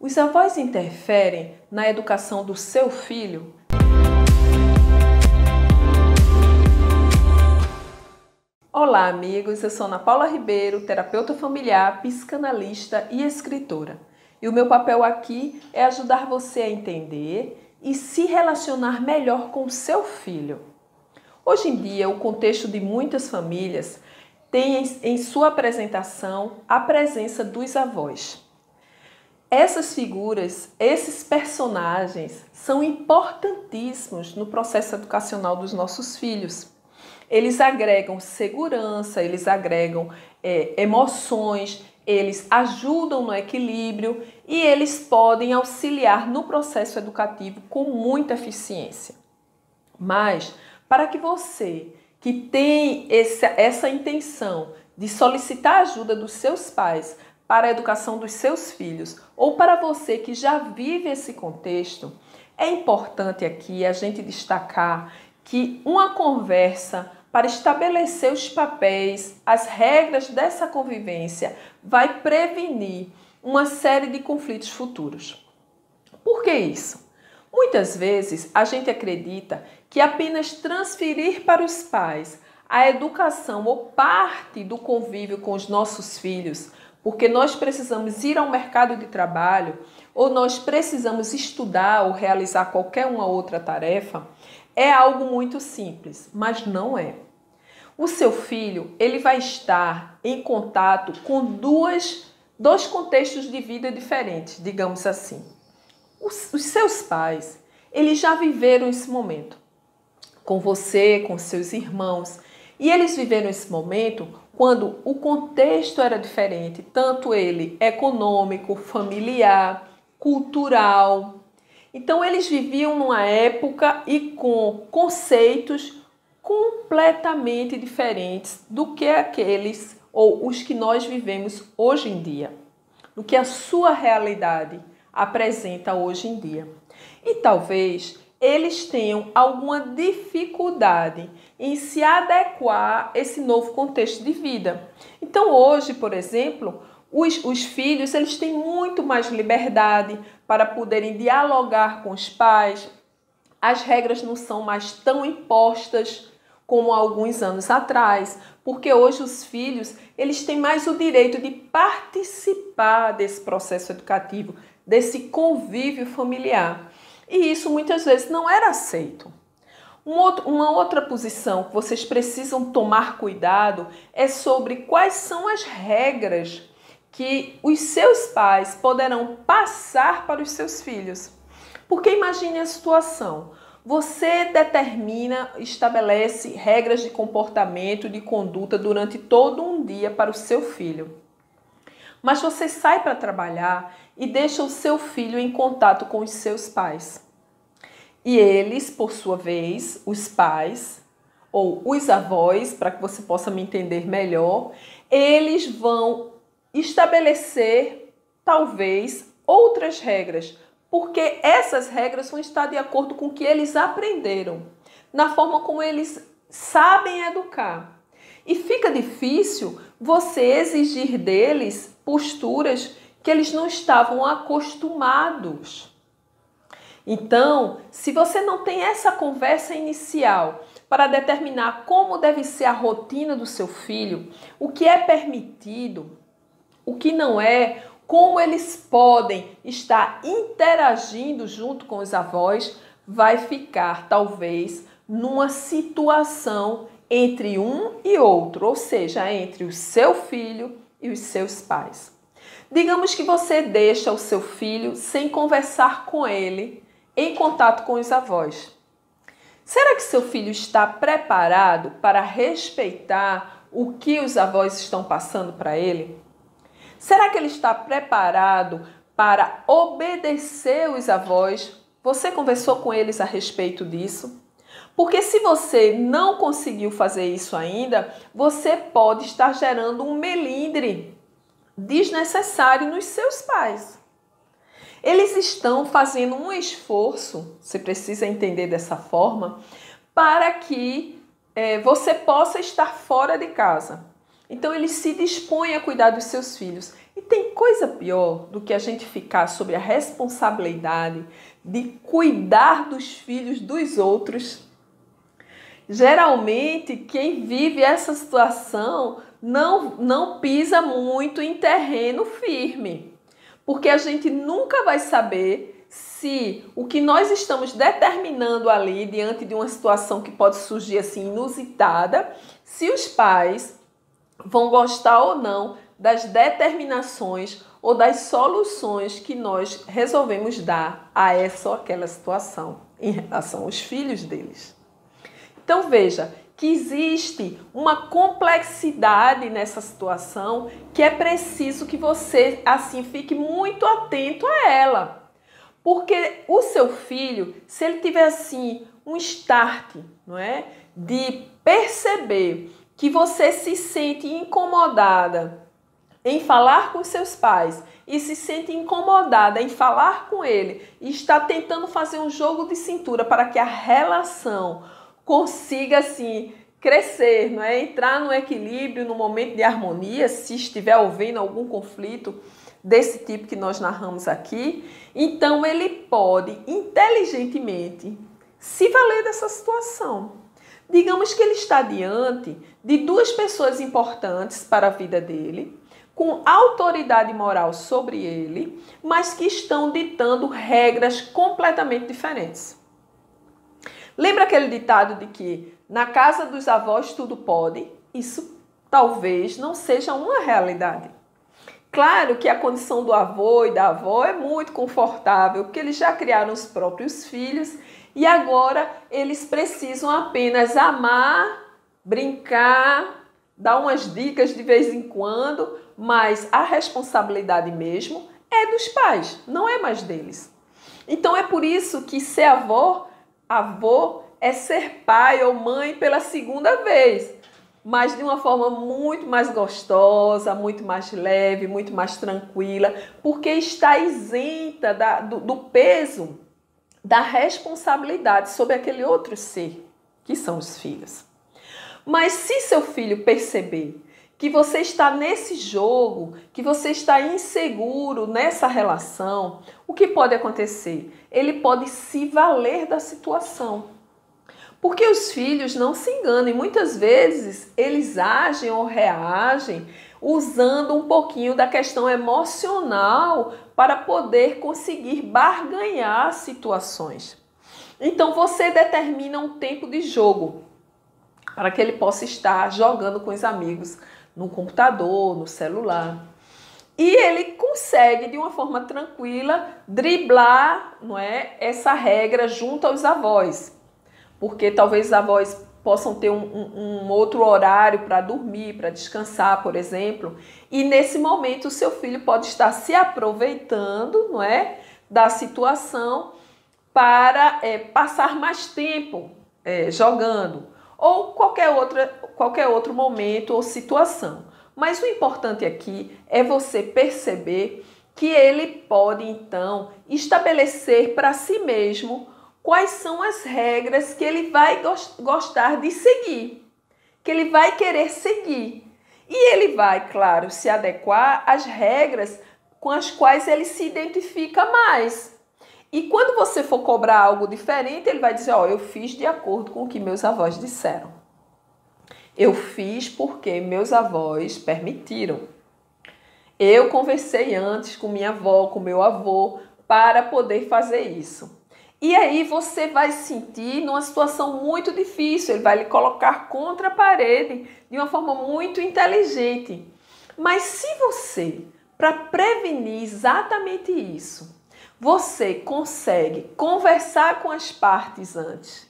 Os avós interferem na educação do seu filho? Olá, amigos! Eu sou Ana Paula Ribeiro, terapeuta familiar, psicanalista e escritora. E o meu papel aqui é ajudar você a entender e se relacionar melhor com o seu filho. Hoje em dia, o contexto de muitas famílias tem em sua apresentação a presença dos avós. Essas figuras, esses personagens são importantíssimos no processo educacional dos nossos filhos. Eles agregam segurança, eles agregam emoções, eles ajudam no equilíbrio e eles podem auxiliar no processo educativo com muita eficiência. Mas, para que você que tem essa intenção de solicitar a ajuda dos seus pais para a educação dos seus filhos, ou para você que já vive esse contexto, é importante aqui a gente destacar que uma conversa para estabelecer os papéis, as regras dessa convivência, vai prevenir uma série de conflitos futuros. Por que isso? Muitas vezes a gente acredita que apenas transferir para os pais a educação ou parte do convívio com os nossos filhos, porque nós precisamos ir ao mercado de trabalho ou nós precisamos estudar ou realizar qualquer uma outra tarefa, é algo muito simples, mas não é. O seu filho, ele vai estar em contato com dois contextos de vida diferentes, digamos assim. Os seus pais, eles já viveram esse momento com você, com seus irmãos, e eles viveram esse momento quando o contexto era diferente, tanto ele econômico, familiar, cultural. Então eles viviam numa época e com conceitos completamente diferentes do que aqueles ou os que nós vivemos hoje em dia, do que a sua realidade apresenta hoje em dia. E talvez eles tenham alguma dificuldade em se adequar a esse novo contexto de vida. Então hoje, por exemplo, os filhos eles têm muito mais liberdade para poderem dialogar com os pais. As regras não são mais tão impostas como há alguns anos atrás, porque hoje os filhos eles têm mais o direito de participar desse processo educativo, desse convívio familiar. E isso muitas vezes não era aceito. Uma outra posição que vocês precisam tomar cuidado é sobre quais são as regras que os seus pais poderão passar para os seus filhos. Porque imagine a situação. Você estabelece regras de comportamento, de conduta durante todo um dia para o seu filho. Mas você sai para trabalhar e deixa o seu filho em contato com os seus pais. E eles, por sua vez, os pais ou os avós, para que você possa me entender melhor, eles vão estabelecer, talvez, outras regras, porque essas regras vão estar de acordo com o que eles aprenderam, na forma como eles sabem educar. E fica difícil você exigir deles posturas que eles não estavam acostumados. Então, se você não tem essa conversa inicial para determinar como deve ser a rotina do seu filho, o que é permitido, o que não é, como eles podem estar interagindo junto com os avós, vai ficar talvez numa situação entre um e outro, ou seja, entre o seu filho e os seus pais. Digamos que você deixa o seu filho sem conversar com ele, em contato com os avós. Será que seu filho está preparado para respeitar o que os avós estão passando para ele? Será que ele está preparado para obedecer os avós? Você conversou com eles a respeito disso? Porque se você não conseguiu fazer isso ainda, você pode estar gerando um melindre desnecessário nos seus pais. Eles estão fazendo um esforço, você precisa entender dessa forma, para que você possa estar fora de casa. Então, eles se dispõem a cuidar dos seus filhos. E tem coisa pior do que a gente ficar sob a responsabilidade de cuidar dos filhos dos outros. Geralmente, quem vive essa situação não pisa muito em terreno firme, porque a gente nunca vai saber se o que nós estamos determinando ali, diante de uma situação que pode surgir assim inusitada, se os pais vão gostar ou não das determinações ou das soluções que nós resolvemos dar a essa ou aquela situação em relação aos filhos deles. Então veja que existe uma complexidade nessa situação que é preciso que você assim fique muito atento a ela. Porque o seu filho, se ele tiver assim um start, não é, de perceber que você se sente incomodada em falar com seus pais e se sente incomodada em falar com ele e está tentando fazer um jogo de cintura para que a relação consiga assim crescer, não é? Entrar no equilíbrio, no momento de harmonia, se estiver havendo algum conflito desse tipo que nós narramos aqui, então ele pode inteligentemente se valer dessa situação. Digamos que ele está diante de duas pessoas importantes para a vida dele, com autoridade moral sobre ele, mas que estão ditando regras completamente diferentes. Lembra aquele ditado de que na casa dos avós tudo pode? Isso talvez não seja uma realidade. Claro que a condição do avô e da avó é muito confortável, porque eles já criaram os próprios filhos e agora eles precisam apenas amar, brincar, dar umas dicas de vez em quando, mas a responsabilidade mesmo é dos pais, não é mais deles. Então é por isso que ser avô é ser pai ou mãe pela segunda vez, mas de uma forma muito mais gostosa, muito mais leve, muito mais tranquila, porque está isenta do peso da responsabilidade sobre aquele outro ser, que são os filhos. Mas se seu filho perceber que você está nesse jogo, que você está inseguro nessa relação, o que pode acontecer? Ele pode se valer da situação. Porque os filhos não se enganem, muitas vezes eles agem ou reagem usando um pouquinho da questão emocional para poder conseguir barganhar situações. Então você determina um tempo de jogo para que ele possa estar jogando com os amigos no computador, no celular. E ele consegue, de uma forma tranquila, driblar, não é, essa regra junto aos avós. Porque talvez os avós possam ter um outro horário para dormir, para descansar, por exemplo. E nesse momento o seu filho pode estar se aproveitando, não é, da situação para passar mais tempo jogando. Ou qualquer outro momento ou situação. Mas o importante aqui é você perceber que ele pode, então, estabelecer para si mesmo quais são as regras que ele vai gostar de seguir, que ele vai querer seguir. E ele vai, claro, se adequar às regras com as quais ele se identifica mais. E quando você for cobrar algo diferente, ele vai dizer, ó, eu fiz de acordo com o que meus avós disseram. Eu fiz porque meus avós permitiram. Eu conversei antes com minha avó, com meu avô, para poder fazer isso. E aí você vai se sentir numa situação muito difícil, ele vai lhe colocar contra a parede de uma forma muito inteligente. Mas se você, para prevenir exatamente isso, você consegue conversar com as partes antes,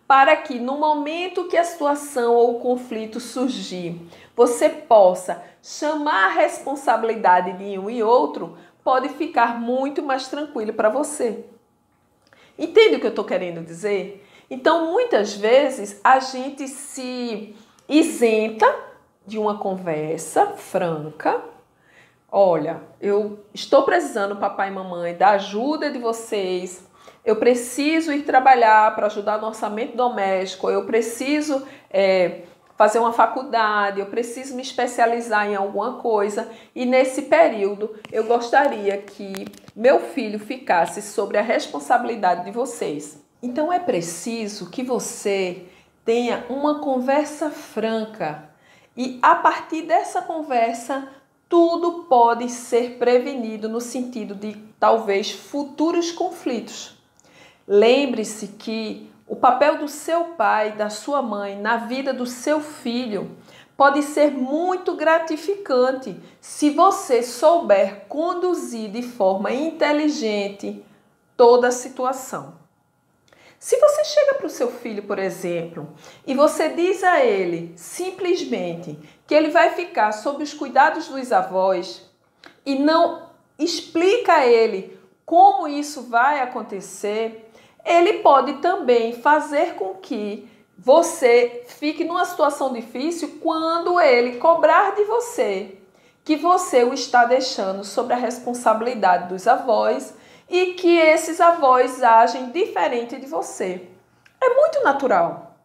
para que no momento que a situação ou o conflito surgir, você possa chamar a responsabilidade de um e outro, pode ficar muito mais tranquilo para você. Entende o que eu estou querendo dizer? Então, muitas vezes, a gente se isenta de uma conversa franca. Olha, eu estou precisando, papai e mamãe, da ajuda de vocês. Eu preciso ir trabalhar para ajudar no orçamento doméstico. Eu preciso fazer uma faculdade, eu preciso me especializar em alguma coisa e nesse período eu gostaria que meu filho ficasse sobre a responsabilidade de vocês. Então é preciso que você tenha uma conversa franca e a partir dessa conversa tudo pode ser prevenido no sentido de talvez futuros conflitos. Lembre-se que o papel do seu pai, da sua mãe na vida do seu filho pode ser muito gratificante se você souber conduzir de forma inteligente toda a situação. Se você chega para o seu filho, por exemplo, e você diz a ele simplesmente que ele vai ficar sob os cuidados dos avós e não explica a ele como isso vai acontecer, ele pode também fazer com que você fique numa situação difícil quando ele cobrar de você que você o está deixando sob a responsabilidade dos avós e que esses avós agem diferente de você. É muito natural.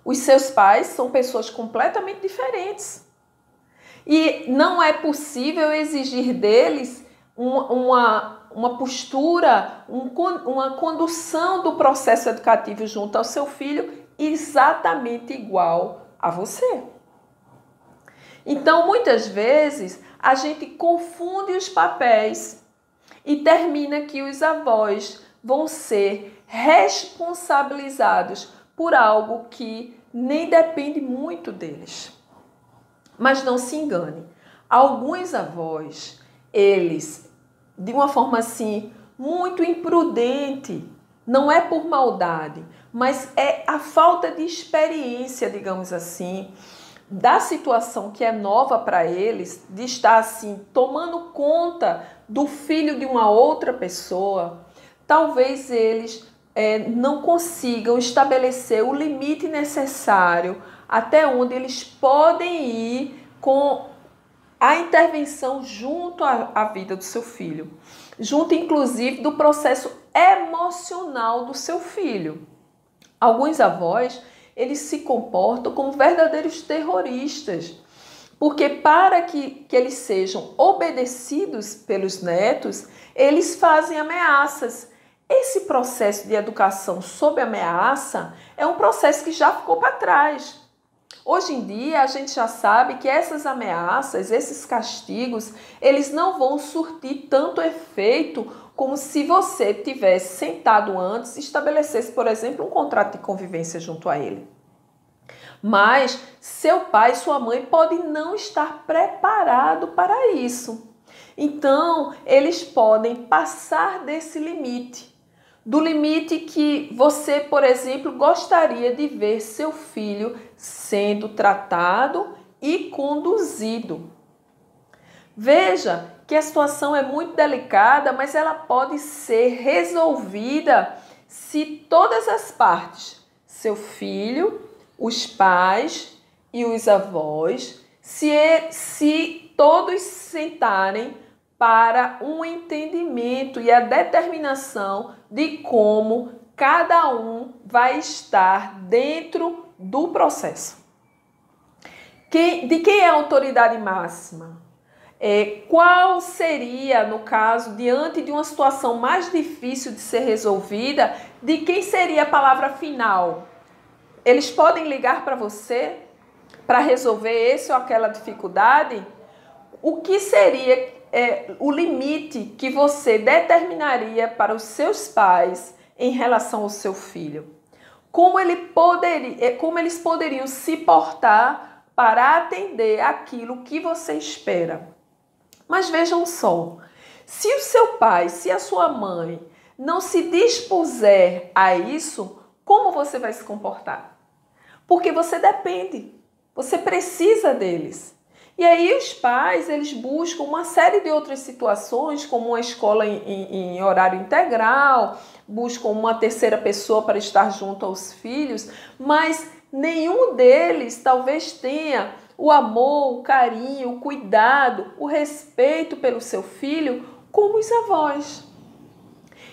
Os seus pais são pessoas completamente diferentes. E não é possível exigir deles uma postura, uma condução do processo educativo junto ao seu filho exatamente igual a você. Então, muitas vezes, a gente confunde os papéis e termina que os avós vão ser responsabilizados por algo que nem depende muito deles. Mas não se engane, alguns avós, eles, de uma forma assim, muito imprudente, não é por maldade, mas é a falta de experiência, digamos assim, da situação que é nova para eles, de estar assim, tomando conta do filho de uma outra pessoa, talvez eles não consigam estabelecer o limite necessário até onde eles podem ir com a intervenção junto à vida do seu filho, junto inclusive do processo emocional do seu filho. Alguns avós, eles se comportam como verdadeiros terroristas, porque para que eles sejam obedecidos pelos netos, eles fazem ameaças. Esse processo de educação sob ameaça é um processo que já ficou para trás. Hoje em dia, a gente já sabe que essas ameaças, esses castigos, eles não vão surtir tanto efeito como se você tivesse sentado antes e estabelecesse, por exemplo, um contrato de convivência junto a ele. Mas seu pai, sua mãe pode não estar preparado para isso. Então, eles podem passar desse limite. Do limite que você, por exemplo, gostaria de ver seu filho sendo tratado e conduzido. Veja que a situação é muito delicada, mas ela pode ser resolvida se todas as partes, seu filho, os pais e os avós, se todos sentarem para um entendimento e a determinação de como cada um vai estar dentro do processo. De quem é a autoridade máxima? Qual seria, no caso, diante de uma situação mais difícil de ser resolvida, de quem seria a palavra final? Eles podem ligar para você para resolver esse ou aquela dificuldade? O que seria o limite que você determinaria para os seus pais em relação ao seu filho? Como eles poderiam se portar para atender aquilo que você espera? Mas vejam só, se o seu pai, se a sua mãe não se dispuser a isso, como você vai se comportar? Porque você depende, você precisa deles. E aí os pais, eles buscam uma série de outras situações, como uma escola em horário integral, buscam uma terceira pessoa para estar junto aos filhos, mas nenhum deles talvez tenha o amor, o carinho, o cuidado, o respeito pelo seu filho como os avós.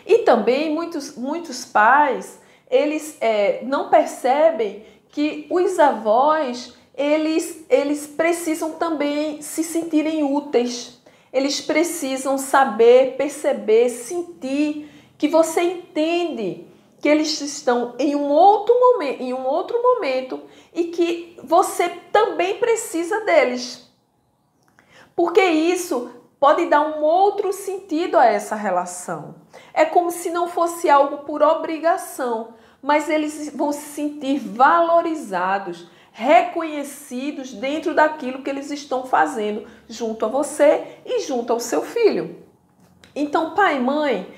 E também muitos pais, eles não percebem que os avós, eles precisam também se sentirem úteis. Eles precisam saber, perceber, sentir que você entende que eles estão em um outro momento e que você também precisa deles. Porque isso pode dar um outro sentido a essa relação. É como se não fosse algo por obrigação, mas eles vão se sentir valorizados, reconhecidos dentro daquilo que eles estão fazendo junto a você e junto ao seu filho. Então, pai e mãe,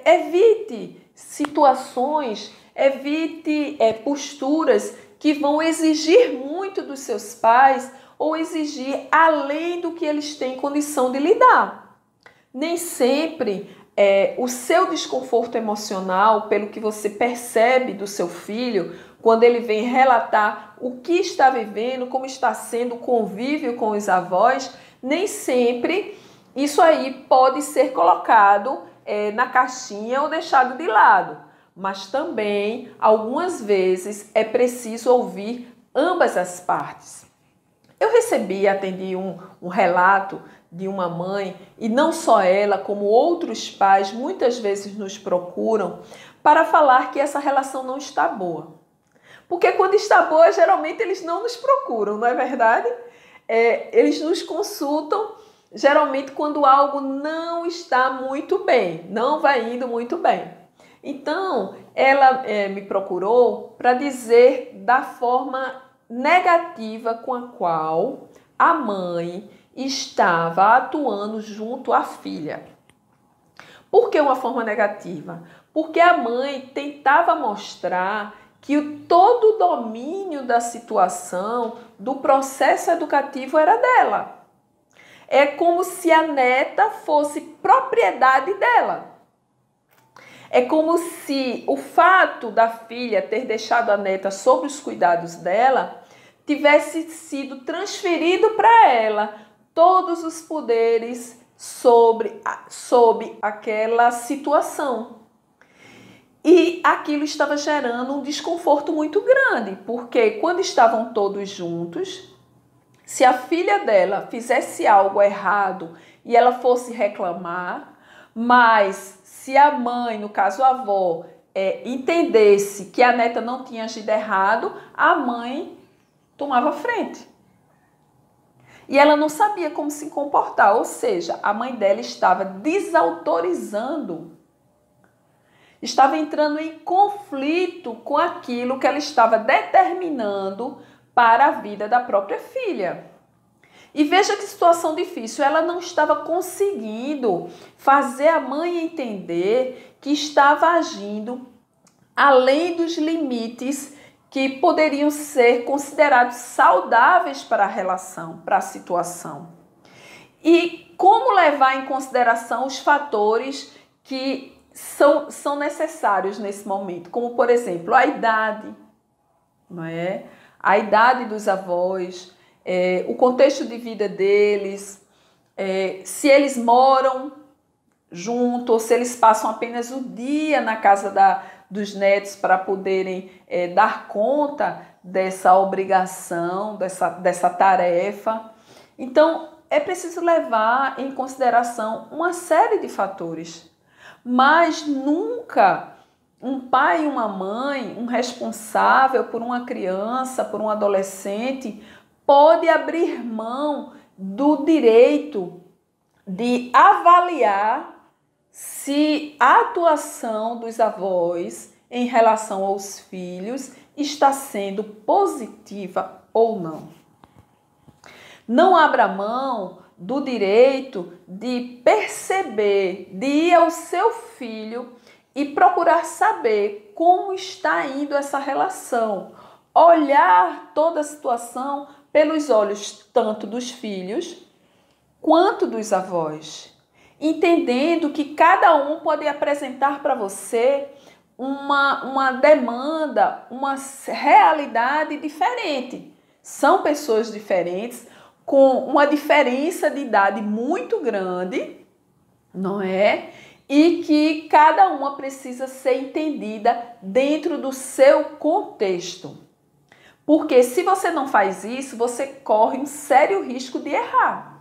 evite situações, evite posturas que vão exigir muito dos seus pais ou exigir além do que eles têm condição de lidar. Nem sempre o seu desconforto emocional, pelo que você percebe do seu filho, quando ele vem relatar o que está vivendo, como está sendo o convívio com os avós, nem sempre isso aí pode ser colocado na caixinha ou deixado de lado. Mas também, algumas vezes, é preciso ouvir ambas as partes. Eu atendi um relato de uma mãe, e não só ela, como outros pais, muitas vezes nos procuram para falar que essa relação não está boa. Porque quando está boa, geralmente eles não nos procuram, não é verdade? Eles nos consultam, geralmente quando algo não está muito bem, não vai indo muito bem. Então, ela me procurou para dizer da forma negativa com a qual a mãe estava atuando junto à filha. Por que uma forma negativa? Porque a mãe tentava mostrar que todo o domínio da situação, do processo educativo era dela. É como se a neta fosse propriedade dela. É como se o fato da filha ter deixado a neta sob os cuidados dela tivesse sido transferido para ela todos os poderes sobre aquela situação. E aquilo estava gerando um desconforto muito grande, porque quando estavam todos juntos, se a filha dela fizesse algo errado e ela fosse reclamar, mas se a mãe, no caso a avó, entendesse que a neta não tinha agido errado, a mãe tomava frente. E ela não sabia como se comportar, ou seja, a mãe dela estava desautorizando, estava entrando em conflito com aquilo que ela estava determinando para a vida da própria filha. E veja que situação difícil, ela não estava conseguindo fazer a mãe entender que estava agindo além dos limites que poderiam ser considerados saudáveis para a relação, para a situação. E como levar em consideração os fatores que são necessários nesse momento, como, por exemplo, a idade, não é? A idade dos avós, o contexto de vida deles, se eles moram junto ou se eles passam apenas o dia na casa dos netos para poderem dar conta dessa obrigação, dessa tarefa. Então, é preciso levar em consideração uma série de fatores, mas nunca um pai e uma mãe, um responsável por uma criança, por um adolescente, pode abrir mão do direito de avaliar se a atuação dos avós em relação aos filhos está sendo positiva ou não. Não abra mão do direito de perceber, de ir ao seu filho e procurar saber como está indo essa relação. Olhar toda a situação pelos olhos tanto dos filhos quanto dos avós, entendendo que cada um pode apresentar para você uma demanda, uma realidade diferente. São pessoas diferentes, com uma diferença de idade muito grande, não é? e que cada uma precisa ser entendida dentro do seu contexto. Porque se você não faz isso, você corre um sério risco de errar.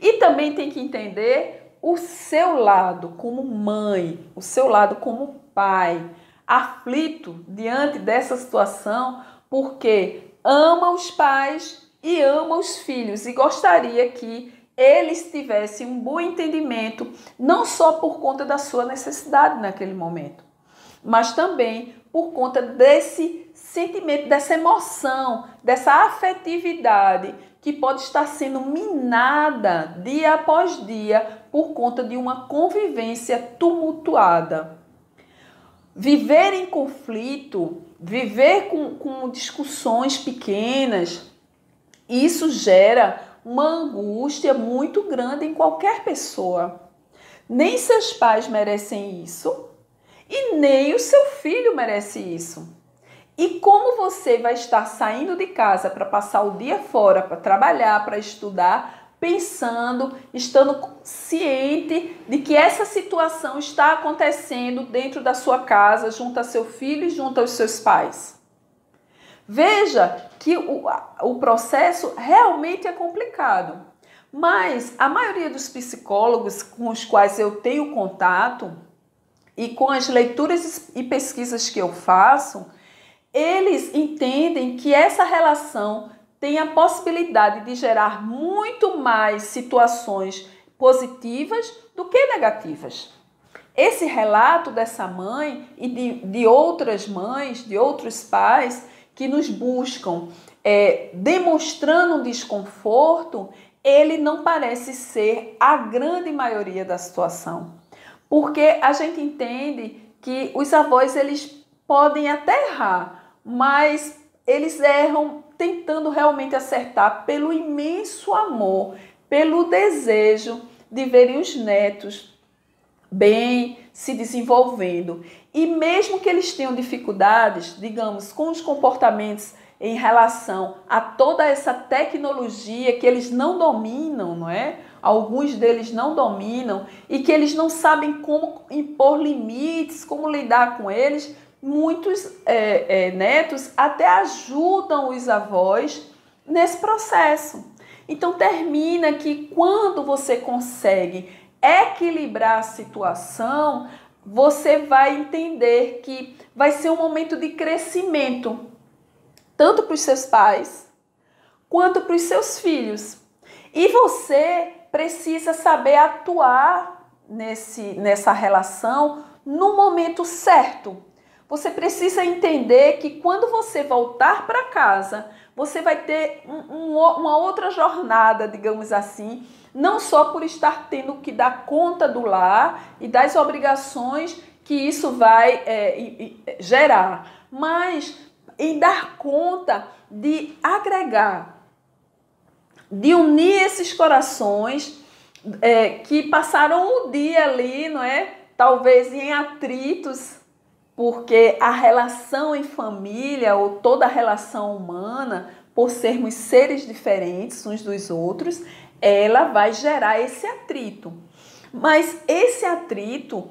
E também tem que entender o seu lado como mãe, o seu lado como pai, aflito diante dessa situação, porque ama os pais e ama os filhos e gostaria que eles tivessem um bom entendimento, não só por conta da sua necessidade naquele momento, mas também por conta desse sentimento, dessa emoção, dessa afetividade que pode estar sendo minada dia após dia por conta de uma convivência tumultuada. Viver em conflito, viver com discussões pequenas, isso gera uma angústia muito grande em qualquer pessoa. Nem seus pais merecem isso e nem o seu filho merece isso. E como você vai estar saindo de casa para passar o dia fora, para trabalhar, para estudar, pensando, estando ciente de que essa situação está acontecendo dentro da sua casa, junto a seu filho e junto aos seus pais? Veja que o processo realmente é complicado, mas a maioria dos psicólogos com os quais eu tenho contato e com as leituras e pesquisas que eu faço, eles entendem que essa relação tem a possibilidade de gerar muito mais situações positivas do que negativas. Esse relato dessa mãe e de outras mães, de outros pais que nos buscam demonstrando um desconforto, ele não parece ser a grande maioria da situação. Porque a gente entende que os avós eles podem até errar, mas eles erram tentando realmente acertar pelo imenso amor, pelo desejo de verem os netos bem, se desenvolvendo. E mesmo que eles tenham dificuldades, digamos, com os comportamentos em relação a toda essa tecnologia que eles não dominam, não é? Alguns deles não dominam e que eles não sabem como impor limites, como lidar com eles, muitos netos até ajudam os avós nesse processo. Então termina que quando você consegue equilibrar a situação, você vai entender que vai ser um momento de crescimento, tanto para os seus pais, quanto para os seus filhos. E você precisa saber atuar nessa relação no momento certo. Você precisa entender que quando você voltar para casa, você vai ter uma outra jornada, digamos assim, não só por estar tendo que dar conta do lar e das obrigações que isso vai gerar, mas em dar conta de agregar, de unir esses corações que passaram o dia ali, não é? Talvez em atritos, porque a relação em família ou toda a relação humana, por sermos seres diferentes uns dos outros, ela vai gerar esse atrito. Mas esse atrito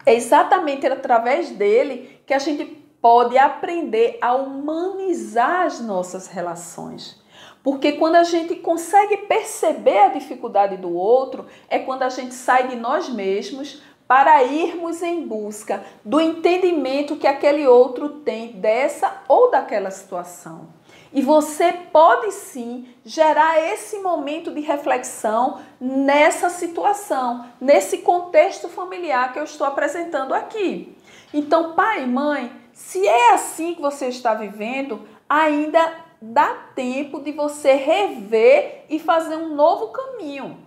é exatamente através dele que a gente pode aprender a humanizar as nossas relações. Porque quando a gente consegue perceber a dificuldade do outro, é quando a gente sai de nós mesmos para irmos em busca do entendimento que aquele outro tem dessa ou daquela situação. E você pode sim gerar esse momento de reflexão nessa situação, nesse contexto familiar que eu estou apresentando aqui. Então, pai e mãe, se é assim que você está vivendo, ainda dá tempo de você rever e fazer um novo caminho.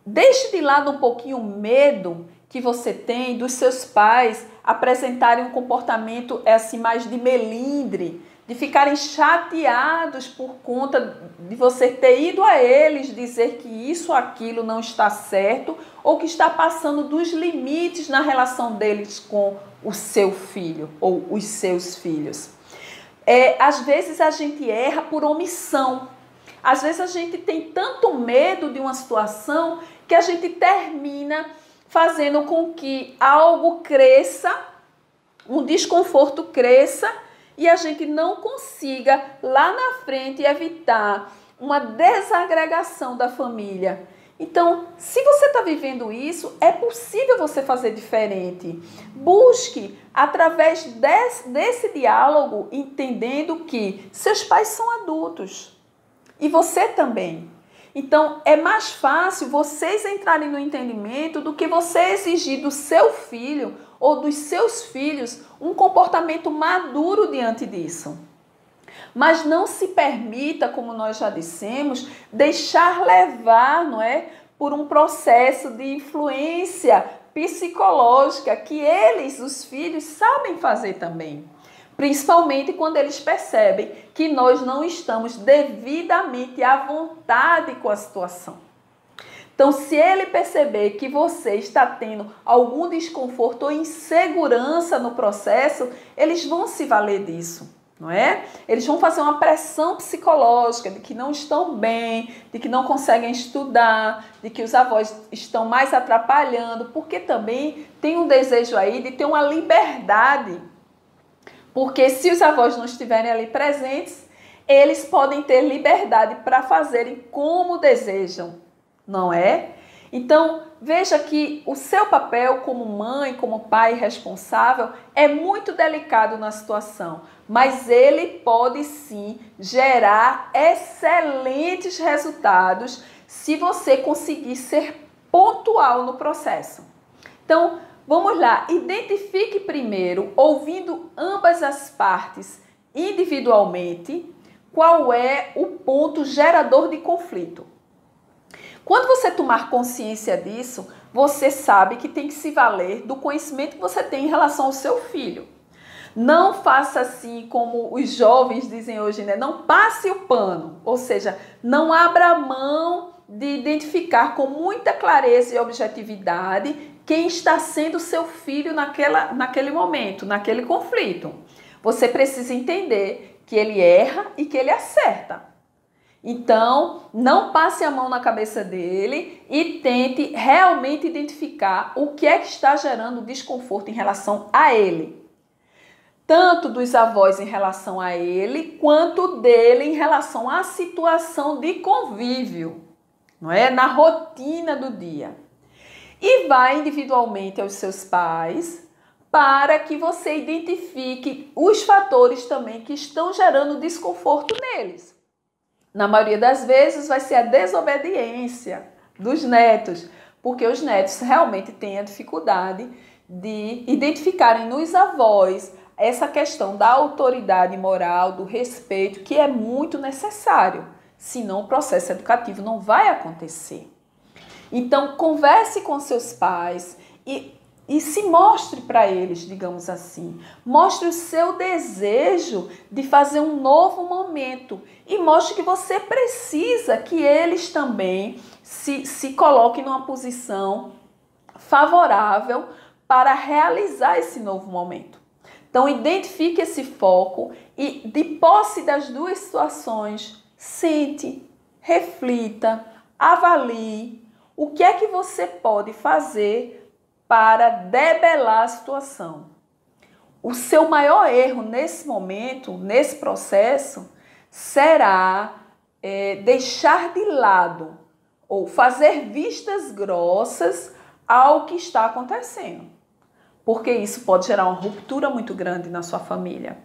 Deixe de lado um pouquinho o medo que você tem dos seus pais apresentarem um comportamento assim mais de melindre, de ficarem chateados por conta de você ter ido a eles dizer que isso ou aquilo não está certo ou que está passando dos limites na relação deles com o seu filho ou os seus filhos. Às vezes a gente erra por omissão. Às vezes a gente tem tanto medo de uma situação que a gente termina fazendo com que algo cresça, um desconforto cresça e a gente não consiga lá na frente evitar uma desagregação da família. Então, se você está vivendo isso, é possível você fazer diferente. Busque, através desse diálogo, entendendo que seus pais são adultos e você também. Então, é mais fácil vocês entrarem no entendimento do que você exigir do seu filho ou dos seus filhos um comportamento maduro diante disso. Mas não se permita, como nós já dissemos, deixar levar, não é, por um processo de influência psicológica que eles, os filhos, sabem fazer também. Principalmente quando eles percebem que nós não estamos devidamente à vontade com a situação. Então, se ele perceber que você está tendo algum desconforto ou insegurança no processo, eles vão se valer disso, não é? Eles vão fazer uma pressão psicológica de que não estão bem, de que não conseguem estudar, de que os avós estão mais atrapalhando, porque também tem um desejo aí de ter uma liberdade. Porque se os avós não estiverem ali presentes, eles podem ter liberdade para fazerem como desejam, não é? Então, veja que o seu papel como mãe, como pai responsável, é muito delicado na situação, mas ele pode sim gerar excelentes resultados se você conseguir ser pontual no processo. Então, vamos lá, identifique primeiro, ouvindo ambas as partes individualmente, qual é o ponto gerador de conflito. Quando você tomar consciência disso, você sabe que tem que se valer do conhecimento que você tem em relação ao seu filho. Não faça assim como os jovens dizem hoje, né? Não passe o pano, ou seja, não abra mão de identificar com muita clareza e objetividade quem está sendo seu filho naquele momento, naquele conflito. Você precisa entender que ele erra e que ele acerta. Então, não passe a mão na cabeça dele e tente realmente identificar o que é que está gerando desconforto em relação a ele. Tanto dos avós em relação a ele, quanto dele em relação à situação de convívio, não é? Na rotina do dia. E vá individualmente aos seus pais para que você identifique os fatores também que estão gerando desconforto neles. Na maioria das vezes vai ser a desobediência dos netos, porque os netos realmente têm a dificuldade de identificarem nos avós essa questão da autoridade moral, do respeito, que é muito necessário, senão o processo educativo não vai acontecer. Então, converse com seus pais e se mostre para eles, digamos assim. Mostre o seu desejo de fazer um novo momento e mostre que você precisa que eles também se coloquem numa posição favorável para realizar esse novo momento. Então, identifique esse foco e, de posse das duas situações, sente, reflita, avalie o que é que você pode fazer para debelar a situação. O seu maior erro nesse momento, nesse processo, será deixar de lado ou fazer vistas grossas ao que está acontecendo. Porque isso pode gerar uma ruptura muito grande na sua família.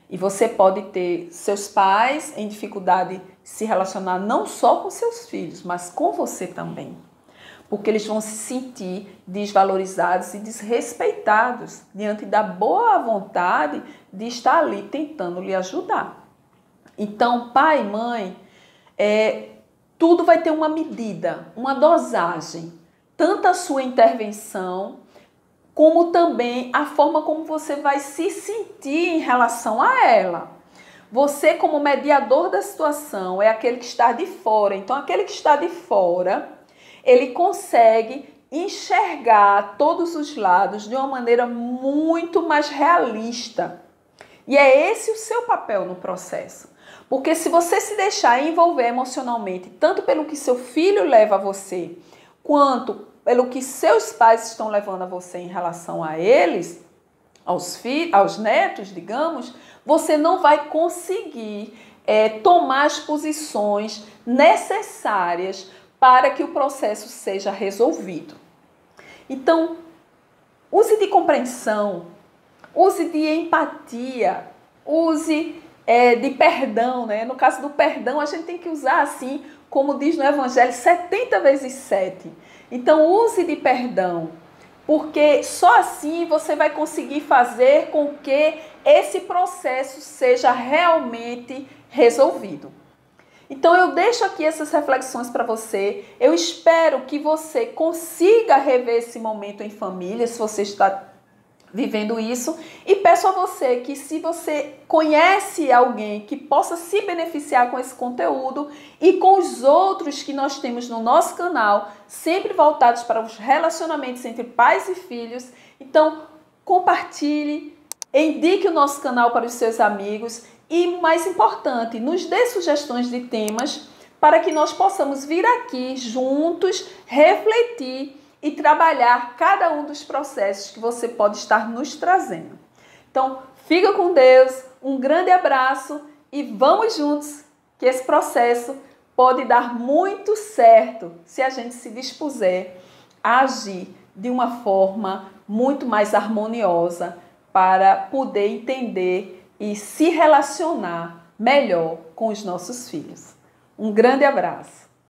E você pode ter seus pais em dificuldade de se relacionar não só com seus filhos, mas com você também. Porque eles vão se sentir desvalorizados e desrespeitados diante da boa vontade de estar ali tentando lhe ajudar. Então, pai e mãe, tudo vai ter uma medida, uma dosagem. Tanto a sua intervenção, como também a forma como você vai se sentir em relação a ela. Você, como mediador da situação, é aquele que está de fora. Então, aquele que está de fora, ele consegue enxergar todos os lados de uma maneira muito mais realista. E é esse o seu papel no processo. Porque se você se deixar envolver emocionalmente, tanto pelo que seu filho leva a você, quanto pelo que seus pais estão levando a você em relação a eles, aos netos, digamos, você não vai conseguir tomar as posições necessárias para que o processo seja resolvido. Então, use de compreensão, use de empatia, use de perdão, né? No caso do perdão, a gente tem que usar assim, como diz no Evangelho, 70 vezes 7. Então, use de perdão, porque só assim você vai conseguir fazer com que esse processo seja realmente resolvido. Então, eu deixo aqui essas reflexões para você. Eu espero que você consiga rever esse momento em família, se você está vivendo isso. E peço a você que, se você conhece alguém que possa se beneficiar com esse conteúdo e com os outros que nós temos no nosso canal, sempre voltados para os relacionamentos entre pais e filhos, então compartilhe, indique o nosso canal para os seus amigos. E, mais importante, nos dê sugestões de temas para que nós possamos vir aqui juntos, refletir e trabalhar cada um dos processos que você pode estar nos trazendo. Então, fica com Deus, um grande abraço e vamos juntos, que esse processo pode dar muito certo se a gente se dispuser a agir de uma forma muito mais harmoniosa para poder entender e se relacionar melhor com os nossos filhos. Um grande abraço!